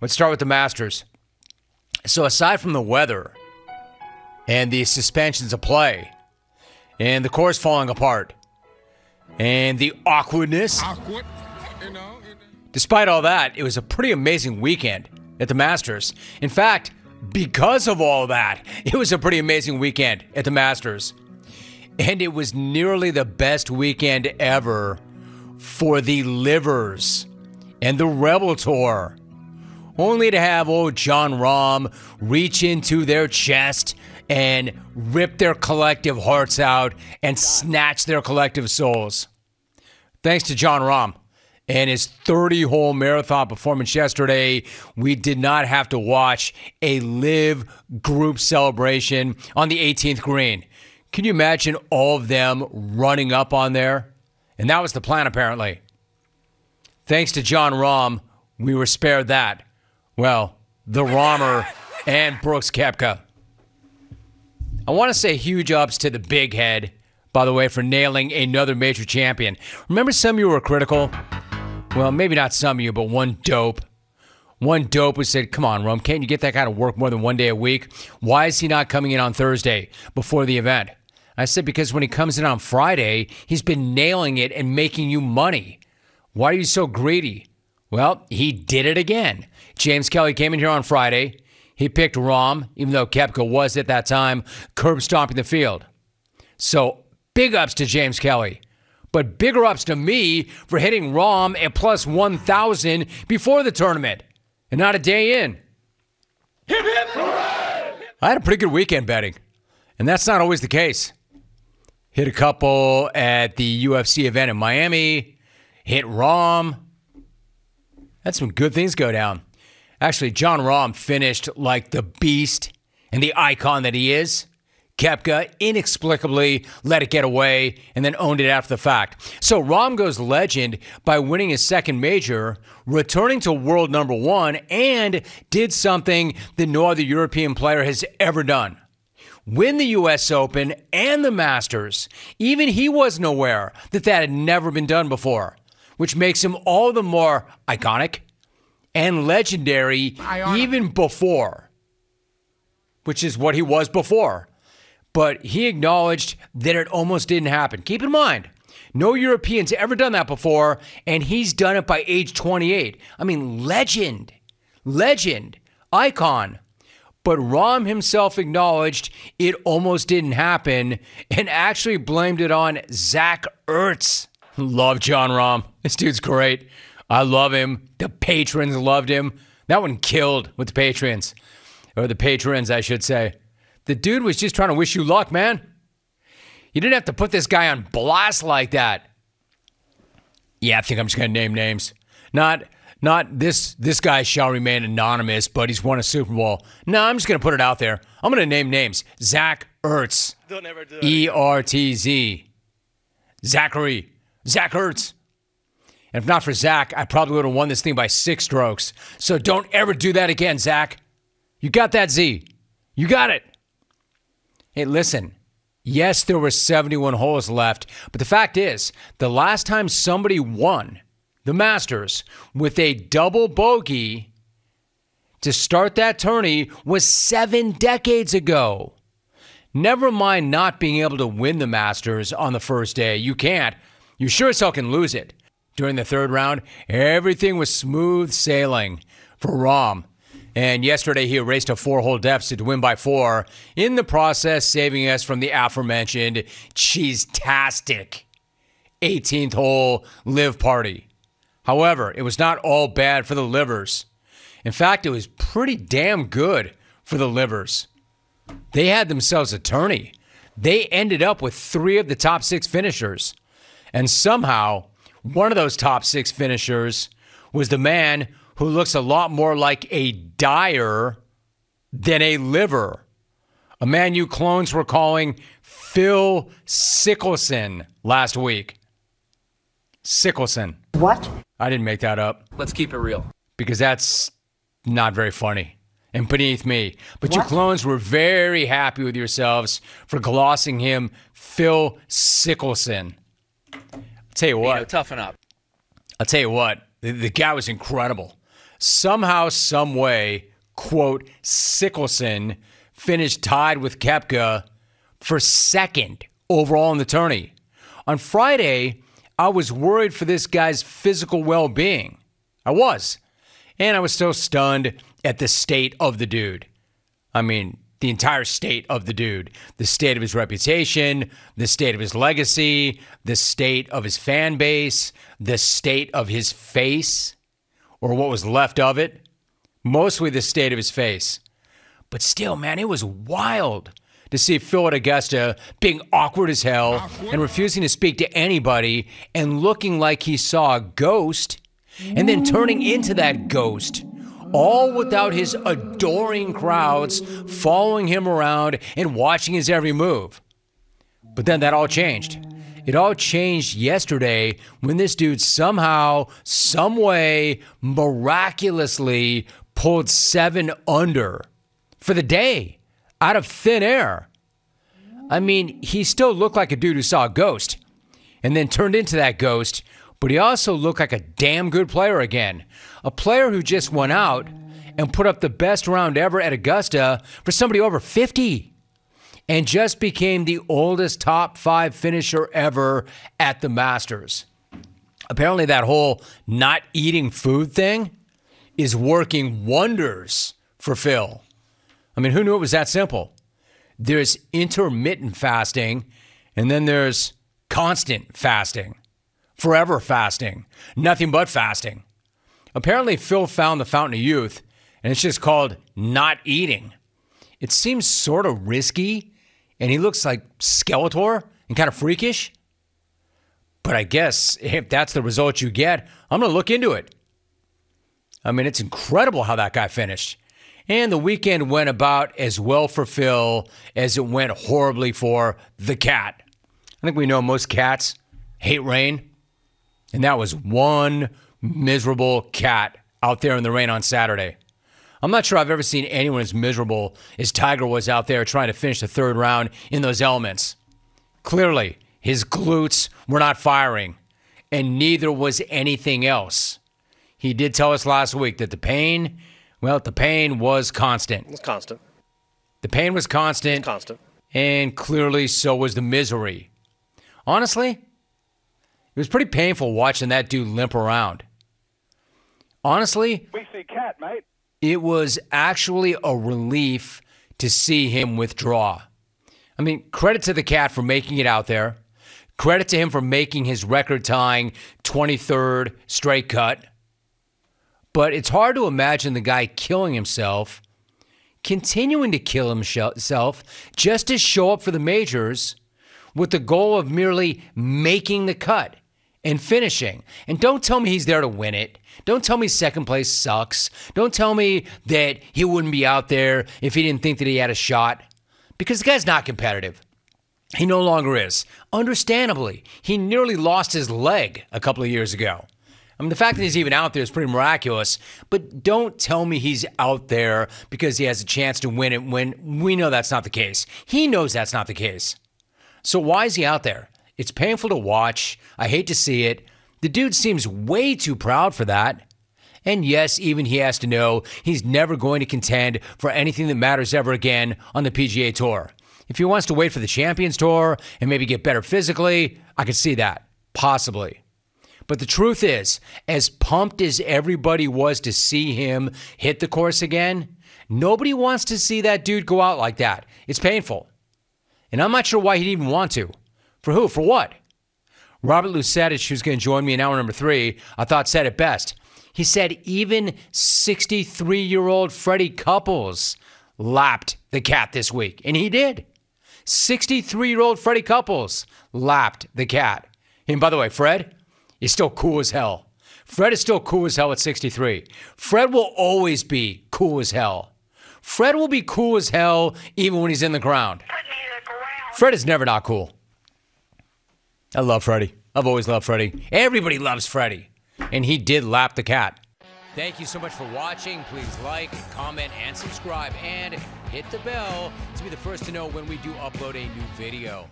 Let's start with the Masters. So aside from the weather and the suspensions of play and the course falling apart and the awkwardness, despite all that, it was a pretty amazing weekend at the Masters. In fact, because of all that, it was a pretty amazing weekend at the Masters. And it was nearly the best weekend ever for the Livers and the Rebel Tour. Only to have old Jon Rahm reach into their chest and rip their collective hearts out and snatch their collective souls. Thanks to Jon Rahm and his 30-hole marathon performance yesterday, we did not have to watch a live group celebration on the 18th green. Can you imagine all of them running up on there? And that was the plan, apparently. Thanks to Jon Rahm, we were spared that. Well, the Rahmer and Brooks Koepka. I want to say huge ups to the big head, by the way, for nailing another major champion. Remember some of you were critical? Well, maybe not some of you, but one dope. One dope who said, come on, Rahm, can't you get that guy to work more than one day a week? Why is he not coming in on Thursday before the event? I said, because when he comes in on Friday, he's been nailing it and making you money. Why are you so greedy? Well, he did it again. James Kelly came in here on Friday. He picked Rahm, even though Koepka was at that time curb stomping the field. So big ups to James Kelly. But bigger ups to me for hitting Rahm at plus 1,000 before the tournament and not a day in. Hip, hip, hooray! I had a pretty good weekend betting, and that's not always the case. Hit a couple at the UFC event in Miami. Hit Rahm. Had some good things go down. Actually, Jon Rahm finished like the beast and the icon that he is. Koepka inexplicably let it get away and then owned it after the fact. So Rahm goes legend by winning his second major, returning to world number one, and did something that no other European player has ever done. Win the U.S. Open and the Masters. Even he wasn't aware that that had never been done before, which makes him all the more iconic and legendary even before, which is what he was before. But he acknowledged that it almost didn't happen. Keep in mind, no European's ever done that before, and he's done it by age 28. I mean, legend, icon. But Rahm himself acknowledged it almost didn't happen and actually blamed it on Zach Ertz. Love Jon Rahm. This dude's great. I love him. The patrons loved him. That one killed with the patrons. Or the patrons, I should say. The dude was just trying to wish you luck, man. You didn't have to put this guy on blast like that. Yeah, I think I'm just going to name names. Not this guy shall remain anonymous, but he's won a Super Bowl. No, I'm just going to put it out there. I'm going to name names. Zach Ertz. Don't ever do it. E-R-T-Z. Zach Ertz. And if not for Zach, I probably would have won this thing by 6 strokes. So don't ever do that again, Zach. You got that Z. You got it. Hey, listen. Yes, there were 71 holes left, but the fact is, the last time somebody won the Masters with a double bogey to start that tourney was 7 decades ago. Never mind not being able to win the Masters on the first day. You can't. You sure as hell can lose it. During the third round, everything was smooth sailing for Rahm. And yesterday, he erased a 4-hole deficit to win by 4, in the process saving us from the aforementioned cheese-tastic 18th hole live party. However, it was not all bad for the Livers. In fact, it was pretty damn good for the Livers. They had themselves a tourney. They ended up with 3 of the top 6 finishers. And somehow, one of those top 6 finishers was the man who looks a lot more like a Dyer than a Liver. A man you clones were calling Phil Mickelson last week. Mickelson. What? I didn't make that up. Let's keep it real. Because that's not very funny and beneath me. But What? you clones were very happy with yourselves for glossing him Phil Mickelson. I'll tell you what. Toughen up. I'll tell you what. The guy was incredible. somehow, some way, quote, Sickelson finished tied with Koepka for second overall in the tourney. On Friday, I was worried for this guy's physical well-being. I was. And I was so stunned at the state of the dude. I mean, the entire state of the dude. The state of his reputation, the state of his legacy, the state of his fan base, the state of his face, or what was left of it. Mostly the state of his face. But still, man, it was wild to see Phil at Augusta being awkward as hell and refusing to speak to anybody and looking like he saw a ghost and then turning into that ghost, all without his adoring crowds following him around and watching his every move. But then that all changed. It all changed yesterday when this dude somehow, some way, miraculously pulled 7 under for the day out of thin air. I mean, he still looked like a dude who saw a ghost and then turned into that ghost, but he also looked like a damn good player again. A player who just went out and put up the best round ever at Augusta for somebody over 50 and just became the oldest top 5 finisher ever at the Masters. Apparently that whole not eating food thing is working wonders for Phil. I mean, who knew it was that simple? There's intermittent fasting, and then there's constant fasting, forever fasting, nothing but fasting. Apparently, Phil found the fountain of youth, and it's just called not eating. It seems sort of risky, and he looks like Skeletor and kind of freakish. But I guess if that's the result you get, I'm going to look into it. I mean, it's incredible how that guy finished. And the weekend went about as well for Phil as it went horribly for the cat. I think we know most cats hate rain. And that was one miserable cat out there in the rain on Saturday. I'm not sure I've ever seen anyone as miserable as Tiger was out there trying to finish the 3rd round in those elements. Clearly, his glutes were not firing, and neither was anything else. He did tell us last week that the pain was constant. It's constant. The pain was constant. It's constant. And clearly so was the misery. Honestly, it was pretty painful watching that dude limp around. Honestly, we see cat, mate. It was actually a relief to see him withdraw. I mean, credit to the cat for making it out there. Credit to him for making his record-tying 23rd straight cut. But it's hard to imagine the guy killing himself, continuing to kill himself just to show up for the majors with the goal of merely making the cut and finishing. And don't tell me he's there to win it. Don't tell me second place sucks. Don't tell me that he wouldn't be out there if he didn't think that he had a shot. Because the guy's not competitive. He no longer is. Understandably, he nearly lost his leg a couple of years ago. I mean, the fact that he's even out there is pretty miraculous, but don't tell me he's out there because he has a chance to win it when we know that's not the case. He knows that's not the case. So why is he out there? It's painful to watch. I hate to see it. The dude seems way too proud for that. And yes, even he has to know he's never going to contend for anything that matters ever again on the PGA Tour. If he wants to wait for the Champions Tour and maybe get better physically, I could see that. Possibly. But the truth is, as pumped as everybody was to see him hit the course again, nobody wants to see that dude go out like that. It's painful. And I'm not sure why he'd even want to. For who? For what? Robert Lusetich, who's going to join me in hour number 3, I thought said it best. He said even 63-year-old Freddie Couples lapped the cat this week. And he did. 63-year-old Freddie Couples lapped the cat. And by the way, Fred is still cool as hell. Fred is still cool as hell at 63. Fred will always be cool as hell. Fred will be cool as hell even when he's in the ground. Fred is never not cool. I love Freddie. I've always loved Freddie. Everybody loves Freddie. And he did lap the cat. Thank you so much for watching. Please like, comment, and subscribe. And hit the bell to be the first to know when we do upload a new video.